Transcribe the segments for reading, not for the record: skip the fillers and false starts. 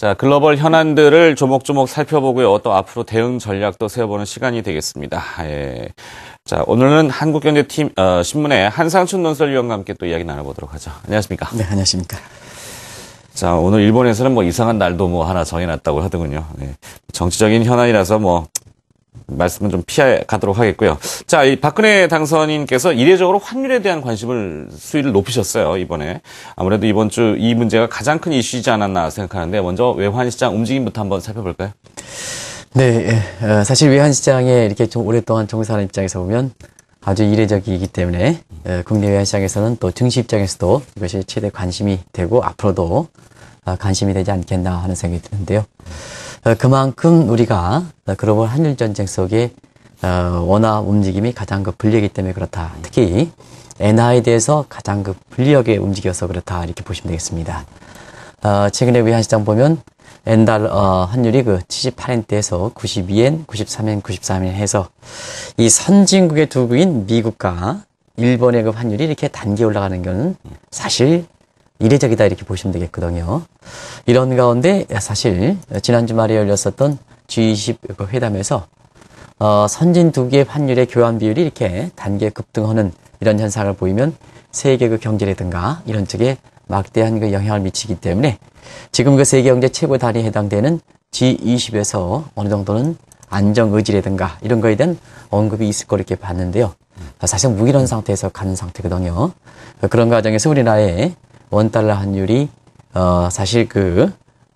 자, 글로벌 현안들을 조목조목 살펴보고요. 또 앞으로 대응 전략도 세워보는 시간이 되겠습니다. 예. 자, 오늘은 한국경제팀, 신문의 한상춘 논설위원과 함께 또 이야기 나눠보도록 하죠. 안녕하십니까? 네, 안녕하십니까? 자, 오늘 일본에서는 뭐 이상한 날도 뭐 하나 정해놨다고 하더군요. 네. 정치적인 현안이라서 뭐, 말씀은 좀 피해 가도록 하겠고요. 자, 이 박근혜 당선인께서 이례적으로 환율에 대한 수위를 높이셨어요, 이번에. 아무래도 이번 주 이 문제가 가장 큰 이슈이지 않았나 생각하는데, 먼저 외환시장 움직임부터 한번 살펴볼까요? 네, 사실 외환시장에 이렇게 좀 오랫동안 종사하는 입장에서 보면 아주 이례적이기 때문에, 국내 외환시장에서는 또 증시 입장에서도 이것이 최대 관심이 되고 앞으로도 관심이 되지 않겠나 하는 생각이 드는데요. 그만큼 우리가 글로벌 한일 전쟁 속에 원화 움직임이 가장 불리하기 때문에 그렇다. 특히 엔화에 대해서 가장 불리하게 움직여서 그렇다 이렇게 보시면 되겠습니다. 최근에 외환시장 보면 엔달러 환율이 78엔대에서 92엔, 93엔, 93엔 해서 이 선진국의 두 국인 미국과 일본의 환율이 이렇게 단계 올라가는 것은 사실 이례적이다 이렇게 보시면 되겠거든요. 이런 가운데 사실 지난 주말에 열렸었던 G20 회담에서 선진 두 개의 환율의 교환 비율이 이렇게 단계 급등하는 이런 현상을 보이면 세계 경제라든가 이런 쪽에 막대한 영향을 미치기 때문에 지금 세계 경제 최고 단위에 해당되는 G20에서 어느 정도는 안정 의지라든가 이런 거에 대한 언급이 있을 거로 이렇게 봤는데요. 사실 무기론 상태에서 가는 상태거든요. 그런 과정에서 우리나라의 원달러 환율이 사실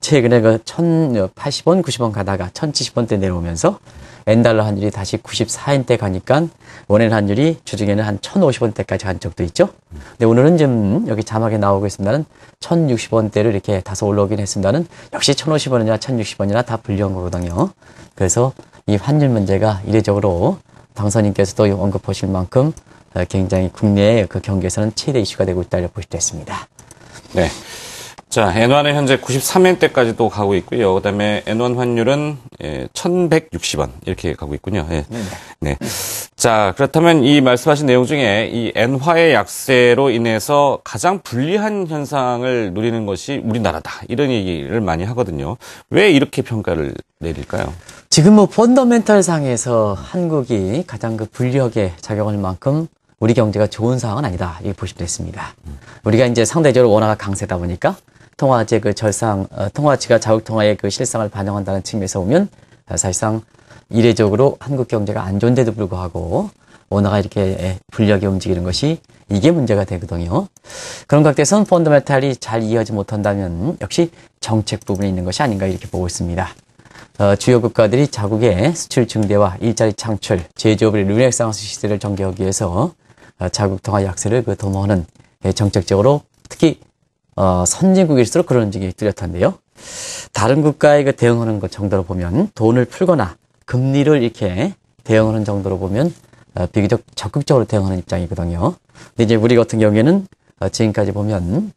최근에 1080원, 90원 가다가 1070원대 내려오면서 엔달러 환율이 다시 94엔대 가니까 원엔 환율이 주중에는 한 1050원대까지 간 적도 있죠. 근데 오늘은 좀 여기 자막에 나오고 있습니다는 1060원대를 이렇게 다소 올라오긴 했습니다는 역시 1050원이나 1060원이나 다 불리한 거거든요. 그래서 이 환율 문제가 이례적으로 당선인께서도 언급하실 만큼 굉장히 국내의 경기에서는 최대 이슈가 되고 있다고 볼 수 있습니다. 네. 자, 엔화는 현재 93엔대까지도 가고 있고요. 그다음에 엔원 환율은 1160원 이렇게 가고 있군요. 네. 네. 자, 그렇다면 이 말씀하신 내용 중에 이 엔화의 약세로 인해서 가장 불리한 현상을 누리는 것이 우리나라다. 이런 얘기를 많이 하거든요. 왜 이렇게 평가를 내릴까요? 지금 펀더멘털 상에서 한국이 가장 불리하게 작용할 만큼 우리 경제가 좋은 상황은 아니다. 이렇게 보시면 됐습니다. 우리가 이제 상대적으로 원화가 강세다 보니까 통화재 통화치가 자국 통화의 실상을 반영한다는 측면에서 보면 사실상 이례적으로 한국 경제가 안 좋은데도 불구하고 원화가 이렇게 불리하게 움직이는 것이 이게 문제가 되거든요. 그런 각도에서는 펀더멘털이 잘 이해하지 못한다면 역시 정책 부분에 있는 것이 아닌가 이렇게 보고 있습니다. 주요 국가들이 자국의 수출 증대와 일자리 창출, 제조업의 르네상스 시대를 전개하기 위해서 자국 통화 약세를 도모하는 정책적으로 특히 선진국일수록 그런 움직임이 뚜렷한데요. 다른 국가에 대응하는 것 정도로 보면 돈을 풀거나 금리를 이렇게 대응하는 정도로 보면 비교적 적극적으로 대응하는 입장이거든요. 근데 이제 우리 같은 경우에는 지금까지 보면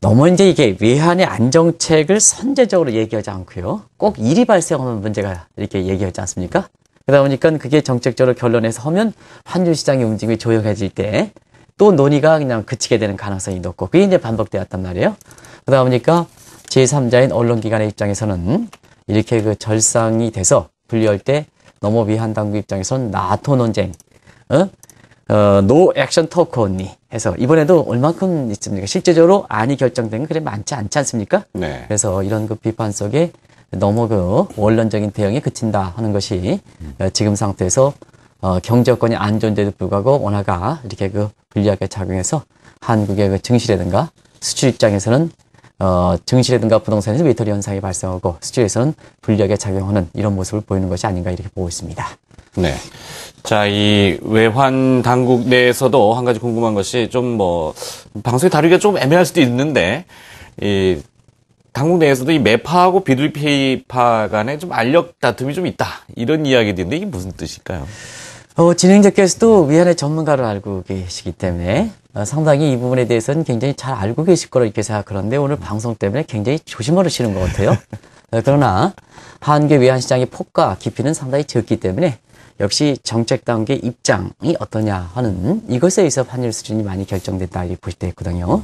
너무 이제 이게 외환의 안정책을 선제적으로 얘기하지 않고요. 꼭 일이 발생하면 문제가 이렇게 얘기하지 않습니까? 그러다 보니까 그게 정책적으로 결론에서 하면 환율 시장의 움직임이 조용해질 때 또 논의가 그냥 그치게 되는 가능성이 높고 그게 이제 반복되었단 말이에요. 그러다 보니까 제3자인 언론기관의 입장에서는 이렇게 절상이 돼서 분리할 때 너무 외환 당국 입장에서는 나토 논쟁, 노 액션 토크 언니 해서 이번에도 얼만큼 있습니까? 실제적으로 안이 결정된 건 그래 많지 않지 않습니까? 네. 그래서 이런 비판 속에 너무 원론적인 대응에 그친다 하는 것이 지금 상태에서 경제 여건이 안 좋은데도 불구하고 원화가 이렇게 불리하게 작용해서 한국의 증시라든가 수출 입장에서는 증시라든가 부동산에서 외톨이 현상이 발생하고 수출에서는 불리하게 작용하는 이런 모습을 보이는 것이 아닌가 이렇게 보고 있습니다. 네. 자, 이 외환 당국 내에서도 한 가지 궁금한 것이 좀 방송에 다루기가 좀 애매할 수도 있는데, 이 당국 내에서도 이 매파하고 비둘기파 간에 좀 알력 다툼이 좀 있다. 이런 이야기들인데 이게 무슨 뜻일까요? 진행자께서도 위안의 전문가를 알고 계시기 때문에 상당히 이 부분에 대해서는 굉장히 잘 알고 계실 거로 이렇게 생각하는데 오늘 방송 때문에 굉장히 조심하시는 것 같아요. 그러나 한국의 외환시장의 폭과 깊이는 상당히 적기 때문에 역시 정책 단계 입장이 어떠냐 하는 이것에 의해서 환율 수준이 많이 결정된다 이렇게 보실 때 있거든요.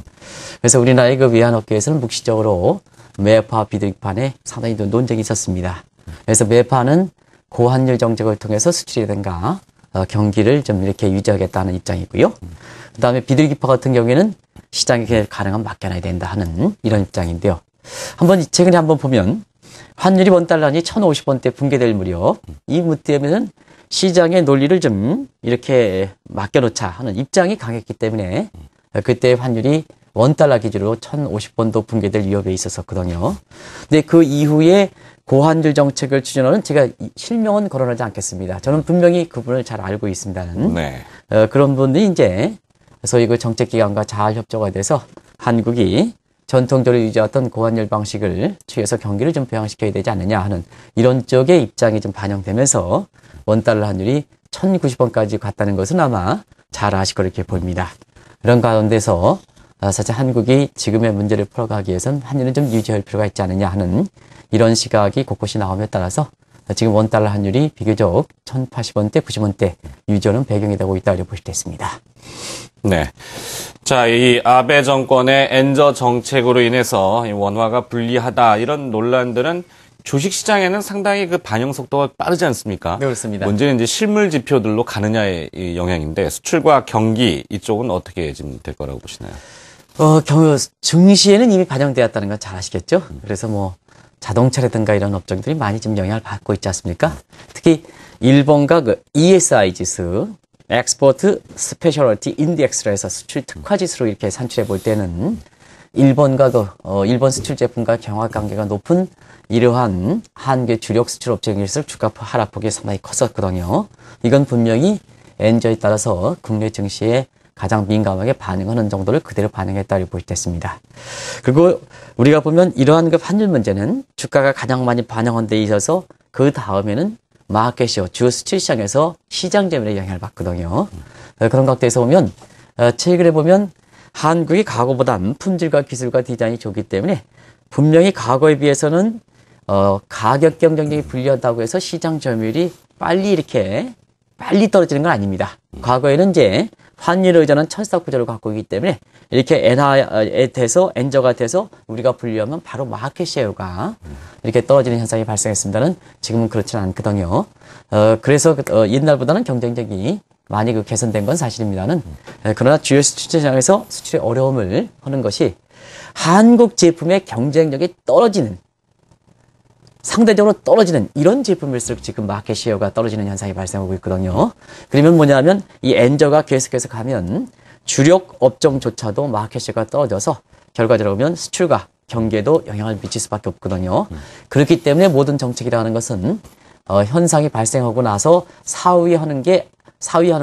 그래서 우리나라의 그 외환업계에서는 묵시적으로 매파 비둘기판에 상당히 논쟁이 있었습니다. 그래서 매파는 고환율 정책을 통해서 수출이라든가 경기를 좀 이렇게 유지하겠다는 입장이고요. 그다음에 비둘기파 같은 경우에는 시장에 가능한 맡겨놔야 된다 하는 이런 입장인데요. 최근에 한번 보면 환율이 원달러니 1,050원대 붕괴될 무렵 이 무때면은 시장의 논리를 좀 이렇게 맡겨놓자 하는 입장이 강했기 때문에 그때 환율이 원달러 기준으로 1,050원도 붕괴될 위협에 있었거든요. 근데 그 이후에 고환율 정책을 추진하는 제가 실명은 거론하지 않겠습니다. 저는 분명히 그분을 잘 알고 있습니다는. 네. 그런 분들이 이제 소위 그 정책기관과 잘 협조가 돼서 한국이 전통적으로 유지했던 고환율 방식을 취해서 경기를 좀 부양시켜야 되지 않느냐 하는 이런 쪽의 입장이 좀 반영되면서 원달러 환율이 1,090원까지 갔다는 것은 아마 잘 아실 거로 이렇게 보입니다. 그런 가운데서 사실 한국이 지금의 문제를 풀어가기 위해서는 환율을 좀 유지할 필요가 있지 않느냐 하는 이런 시각이 곳곳이 나옴에 따라서 지금 원달러 환율이 비교적 1,080원대, 90원대 유지하는 배경이 되고 있다고 볼 수 있습니다. 네. 자, 이 아베 정권의 엔저 정책으로 인해서 원화가 불리하다 이런 논란들은 주식시장에는 상당히 그 반영 속도가 빠르지 않습니까? 네, 그렇습니다. 문제는 이제 실물 지표들로 가느냐의 이 영향인데 수출과 경기 이쪽은 어떻게 지금 될 거라고 보시나요? 증시에는 이미 반영되었다는 건 잘 아시겠죠? 그래서 뭐 자동차라든가 이런 업종들이 많이 좀 영향을 받고 있지 않습니까? 특히 일본과 그 ESI 지수, Export Specialty Index로 해서 수출 특화 지수로 이렇게 산출해 볼 때는 일본과 일본 수출 제품과 경합 관계가 높은 이러한 한국의 주력 수출 업체에서 주가 하락폭이 상당히 컸었거든요. 이건 분명히 엔저에 따라서 국내 증시에 가장 민감하게 반응하는 정도를 그대로 반영했다고 볼 수 있습니다. 그리고 우리가 보면 이러한 그 환율 문제는 주가가 가장 많이 반영한 데 있어서 그 다음에는 마켓시어, 주요 수출 시장에서 시장 재물에 영향을 받거든요. 그런 각도에서 보면 최근에 보면 한국이 과거보다는 품질과 기술과 디자인이 좋기 때문에 분명히 과거에 비해서는 가격 경쟁력이 불리하다고 해서 시장 점유율이 빨리 떨어지는 건 아닙니다. 과거에는 이제 환율을 의존한 철석 구조를 갖고 있기 때문에 이렇게 엔저가 돼서 우리가 분류하면 바로 마켓시어가 이렇게 떨어지는 현상이 발생했습니다는 지금은 그렇지는 않거든요. 그래서 옛날보다는 경쟁력이 많이 개선된 건 사실입니다는 그러나 주요 수출 시장에서 수출의 어려움을 하는 것이 한국 제품의 경쟁력이 상대적으로 떨어지는 이런 제품일수록 지금 마켓 시어가 떨어지는 현상이 발생하고 있거든요. 그러면 뭐냐면 이 엔저가 계속해서 가면 주력 업종조차도 마켓 시어가 떨어져서 결과적으로 보면 수출과 경기에도 영향을 미칠 수밖에 없거든요. 그렇기 때문에 모든 정책이라는 것은 현상이 발생하고 나서 사위하는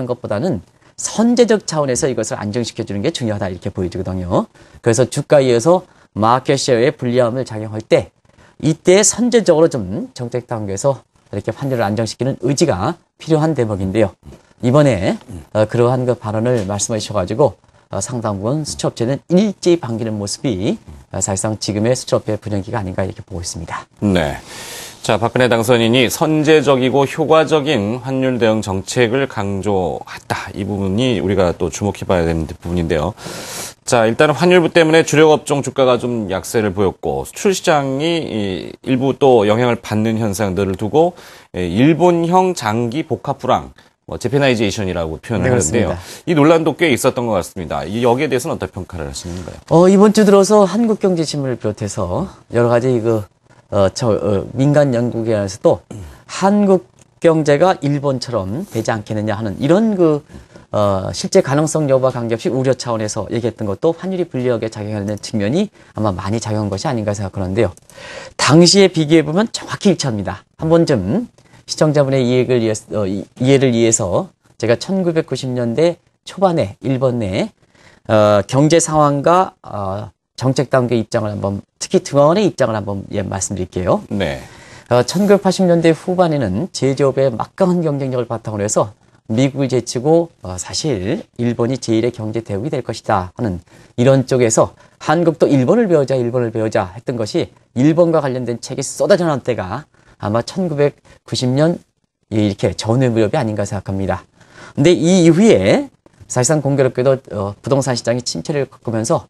것보다는 선제적 차원에서 이것을 안정시켜주는 게 중요하다 이렇게 보여지거든요. 그래서 주가에 의해서 마켓 시어의 불리함을 작용할 때 이때 선제적으로 좀 정책 단계에서 이렇게 환율을 안정시키는 의지가 필요한 대목인데요. 이번에 그러한 그 발언을 말씀해 주셔가지고 상당 부분 수출업체는 일제히 반기는 모습이 사실상 지금의 수출업체의 분위기가 아닌가 이렇게 보고 있습니다. 네. 자, 박근혜 당선인이 선제적이고 효과적인 환율 대응 정책을 강조했다. 이 부분이 우리가 또 주목해봐야 되는 부분인데요. 자, 일단은 환율부 때문에 주력 업종 주가가 좀 약세를 보였고 수출 시장이 일부 또 영향을 받는 현상들을 두고 일본형 장기 복합 불황, 제페나이제이션이라고 표현을 하는데요. 이 논란도 꽤 있었던 것 같습니다. 여기에 대해서는 어떤 평가를 하시는가요? 이번 주 들어서 한국경제신문을 비롯해서 여러 가지 민간 연구기관에서도 한국 경제가 일본처럼 되지 않겠느냐 하는 이런 실제 가능성 여부와 관계없이 우려 차원에서 얘기했던 것도 환율이 불리하게 작용하는 측면이 아마 많이 작용한 것이 아닌가 생각하는데요. 당시에 비교해보면 정확히 일치합니다. 한 번쯤 시청자분의 이해를 위해서 제가 1990년대 초반에 일본 내 경제 상황과 정책 단계 입장을 특히 등하원의 입장을 말씀드릴게요. 네. 1980년대 후반에는 제조업의 막강한 경쟁력을 바탕으로 해서 미국을 제치고 사실 일본이 제1의 경제 대국이 될 것이다 하는 이런 쪽에서 한국도 일본을 배우자 했던 것이 일본과 관련된 책이 쏟아져 나온 때가 아마 1990년 이렇게 전후의 무렵이 아닌가 생각합니다. 근데 이 이후에 사실상 공교롭게도 부동산 시장이 침체를 겪으면서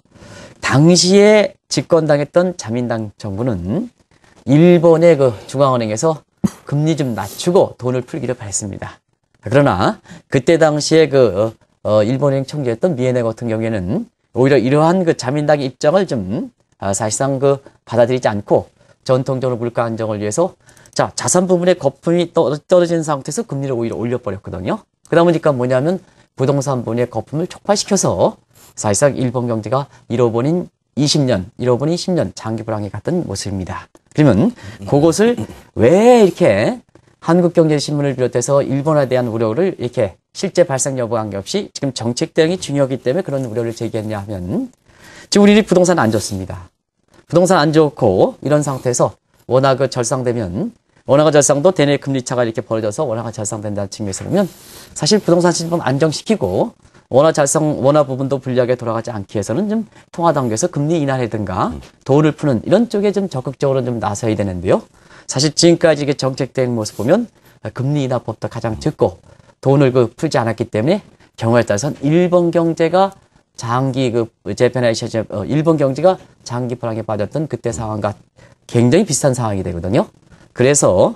당시에 집권당했던 자민당 정부는 일본의 그 중앙은행에서 금리 좀 낮추고 돈을 풀기를 바랬습니다. 그러나 그때 당시에 일본은행 총재였던 미에네 같은 경우에는 오히려 이러한 그 자민당의 입장을 좀 사실상 받아들이지 않고 전통적으로 물가 안정을 위해서 자산 부분의 거품이 떨어진 상태에서 금리를 오히려 올려버렸거든요. 그러다 보니까 뭐냐면 부동산 부분의 거품을 촉발시켜서 사실상 일본 경제가 잃어버린 20년, 잃어버린 10년 장기 불황에 갔던 모습입니다. 그러면 그것을 왜 이렇게 한국경제신문을 비롯해서 일본에 대한 우려를 이렇게 실제 발생 여부와 관계없이 지금 정책 대응이 중요하기 때문에 그런 우려를 제기했냐 하면 지금 우리 부동산 안 좋습니다. 부동산 안 좋고 이런 상태에서 원화가 절상되면 원화가 절상도 대내 금리 차가 이렇게 벌어져서 원화가 절상된다는 측면에서 보면 사실 부동산 시장 안정시키고 원화 부분도 불리하게 돌아가지 않기 위해서는 좀 통화 단계에서 금리 인하라든가 돈을 푸는 이런 쪽에 좀 적극적으로 좀 나서야 되는데요. 사실 지금까지 이게 정책 대응 모습 보면 금리 인하법도 가장 적고 돈을 풀지 않았기 때문에 경우에 따라서는 일본 경제가 장기 일본 경제가 장기 불황에 빠졌던 그때 상황과 굉장히 비슷한 상황이 되거든요. 그래서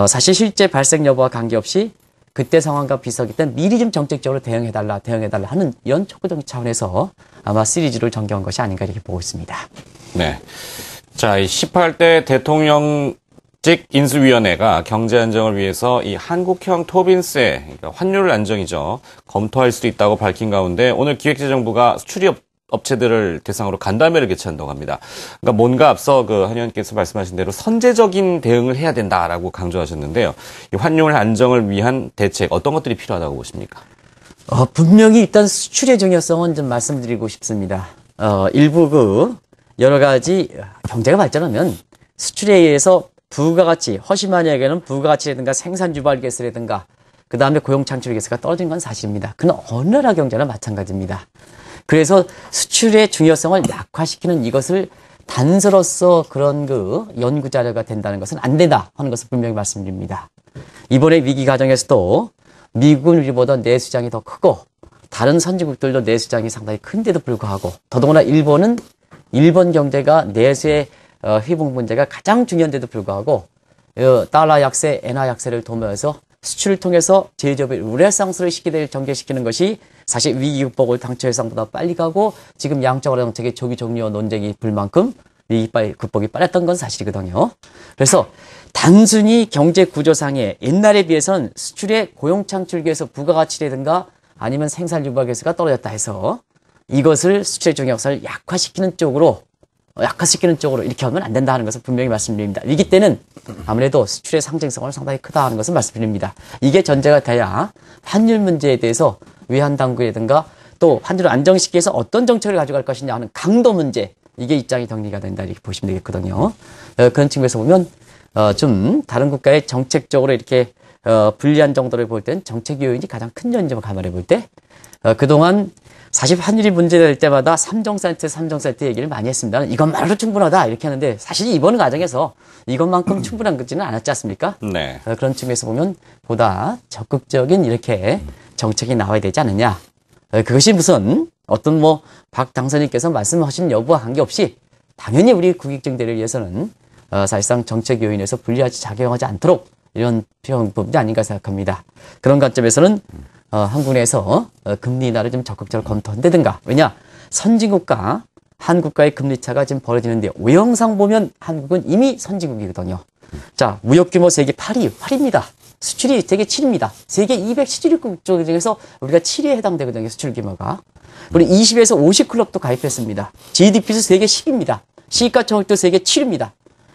사실 실제 발생 여부와 관계없이 그때 상황과 비슷하기 때문에 미리 좀 정책적으로 대응해달라 하는 이런 촉구적 차원에서 아마 시리즈를 전개한 것이 아닌가 이렇게 보고 있습니다. 네. 자, 이 18대 대통령직 인수위원회가 경제 안정을 위해서 이 한국형 토빈세, 그러니까 환율 안정이죠, 검토할 수도 있다고 밝힌 가운데 오늘 기획재정부가 수출이 업체들을 대상으로 간담회를 개최한다고 합니다. 그러니까 뭔가 앞서 한 의원께서 말씀하신 대로 선제적인 대응을 해야 된다라고 강조하셨는데요. 이 환율 안정을 위한 대책 어떤 것들이 필요하다고 보십니까? 분명히 일단 수출의 중요성은 좀 말씀드리고 싶습니다. 일부 여러 가지 경제가 발전하면 수출에 의해서 부가가치, 허심한이에게는 부가가치라든가 생산 유발 개수라든가 그 다음에 고용 창출 개수가 떨어진 건 사실입니다. 그건 어느 나라 경제나 마찬가지입니다. 그래서 수출의 중요성을 약화시키는 이것을 단서로서 그런 연구 자료가 된다는 것은 안 된다 하는 것을 분명히 말씀드립니다. 이번에 위기 과정에서도 미국은 우리보다 내수장이 더 크고 다른 선진국들도 내수장이 상당히 큰데도 불구하고 더더구나 일본 경제가 내수의 회복 문제가 가장 중요한데도 불구하고 달러 약세, 엔화 약세를 도모해서 수출을 통해서 제조업의 우레상스를 전개시키는 것이 사실 위기 극복을 당초 예상보다 빨리 가고 지금 양적으로 정책의 조기 종료 논쟁이 불 만큼 위기 극복이 빨랐던 건 사실이거든요. 그래서 단순히 경제 구조상에 옛날에 비해서는 수출의 고용 창출기에서 부가가치라든가 아니면 생산 유발 개수가 떨어졌다 해서 이것을 수출의 중요성을 약화시키는 쪽으로 이렇게 하면 안 된다 하는 것을 분명히 말씀드립니다. 위기 때는 아무래도 수출의 상징성을 상당히 크다 하는 것을 말씀드립니다. 이게 전제가 돼야 환율 문제에 대해서 외환당국이라든가 또 환율을 안정시키기 위해서 어떤 정책을 가져갈 것이냐 하는 강도 문제, 이게 입장이 정리가 된다 이렇게 보시면 되겠거든요. 그런 측면에서 보면 좀 다른 국가의 정책적으로 이렇게 불리한 정도를 볼 땐 정책 요인이 가장 큰 요인점을 감안해 볼 때 그동안 사실 환율이 문제될 때마다 3정세트 얘기를 많이 했습니다. 이것만으로 충분하다 이렇게 하는데 사실 이번 과정에서 이것만큼 충분한 것지는 않았지 않습니까? 네. 그런 측면에서 보면 보다 적극적인 이렇게 정책이 나와야 되지 않느냐. 그것이 무슨 어떤 박 당선인께서 말씀하신 여부와 관계없이 당연히 우리 국익정대를 위해서는 사실상 정책 요인에서 불리하지 작용하지 않도록 이런 필요한 부분이 아닌가 생각합니다. 그런 관점에서는 한국 내에서 금리 인하를 좀 적극적으로 검토한다든가. 왜냐? 선진국과 한국과의 금리 차가 지금 벌어지는데 오형상 보면 한국은 이미 선진국이거든요. 자, 무역 규모 세계 8위입니다. 수출이 세계 7위입니다. 세계 270국 중에서 우리가 7위에 해당되거든요. 수출 규모가. 우리 20에서 50클럽도 가입했습니다. GDP도 세계 10위입니다. 시가총액도 세계 7위입니다.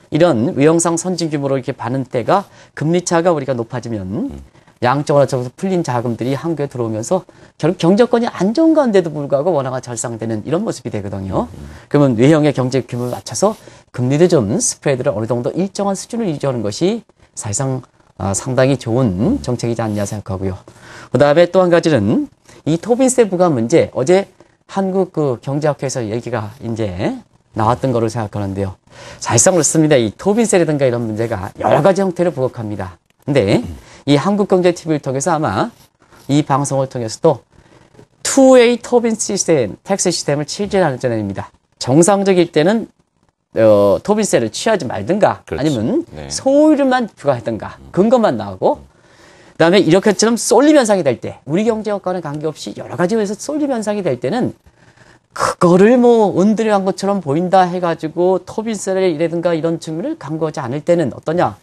이런 외형상 선진 규모로 이렇게 많은 때가 금리 차가 우리가 높아지면 양적으로 풀린 자금들이 한국에 들어오면서 결국 경제권이 안 좋은 가운데도 불구하고 원화가 절상되는 이런 모습이 되거든요. 그러면 외형의 경제 규모를 맞춰서 금리도 좀 스프레드를 어느 정도 일정한 수준을 유지하는 것이 사실상 상당히 좋은 정책이지 않냐 생각하고요. 그 다음에 또 한 가지는 이 토빈세 부과 문제, 어제 한국 경제학회에서 얘기가 이제 나왔던 거로 생각하는데요. 사실상 그렇습니다. 이 토빈세라든가 이런 문제가 여러 가지 형태로 부각합니다. 근데 이 한국경제TV를 통해서 아마 이 방송을 통해서도 투웨이 토빈 시스템, 텍스 시스템을 실제하는 전입니다. 정상적일 때는 토빈세를 취하지 말든가 그렇죠. 아니면 네. 소유를만 부과하든가 근거만 나오고 그다음에 이렇게처럼 쏠림 현상이 될 때 우리 경제효과는 관계없이 여러 가지 에서 쏠림 현상이 될 때는 그거를 뭐 은들한 것처럼 보인다 해가지고 토빈세를 이라든가 이런 측면을 강구하지 않을 때는 어떠냐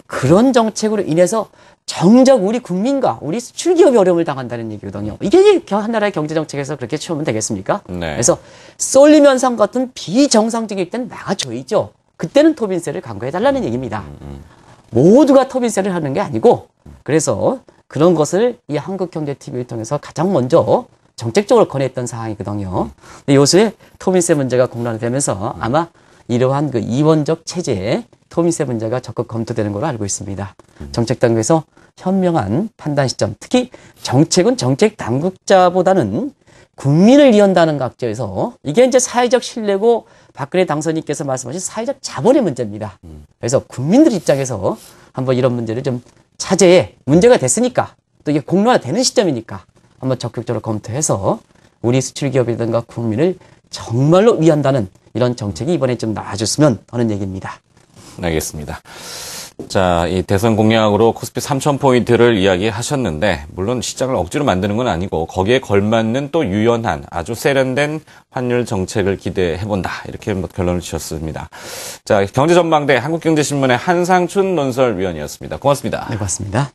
그런 정책으로 인해서 정작 우리 국민과 우리 수출기업이 어려움을 당한다는 얘기거든요. 이게 한 나라의 경제정책에서 그렇게 치우면 되겠습니까? 네. 그래서 쏠림 현상 같은 비정상적일 때는 막아줘야죠. 그때는 토빈세를 강구해달라는 얘기입니다. 모두가 토빈세를 하는 게 아니고 그래서 그런 것을 이 한국경제TV를 통해서 가장 먼저 정책적으로 권했던 사항이거든요. 근데 요새 토빈세 문제가 공론화되면서 아마 이러한 그 이원적 체제에 토빈세 문제가 적극 검토되는 걸로 알고 있습니다. 정책 당국에서 현명한 판단 시점, 특히 정책은 정책 당국자보다는 국민을 위한다는 각도에서 이게 이제 사회적 신뢰고 박근혜 당선인께서 말씀하신 사회적 자본의 문제입니다. 그래서 국민들 입장에서 한번 이런 문제를 좀 차제에 문제가 됐으니까 또 이게 공론화되는 시점이니까 한번 적극적으로 검토해서 우리 수출기업이라든가 국민을 정말로 위한다는 이런 정책이 이번에 좀 나와줬으면 하는 얘기입니다. 알겠습니다. 자, 이 대선 공약으로 코스피 3,000포인트를 이야기하셨는데, 물론 시장을 억지로 만드는 건 아니고, 거기에 걸맞는 또 유연한, 아주 세련된 환율 정책을 기대해본다. 이렇게 뭐 결론을 지었습니다. 자, 경제전망대 한국경제신문의 한상춘 논설위원이었습니다. 고맙습니다. 네, 고맙습니다.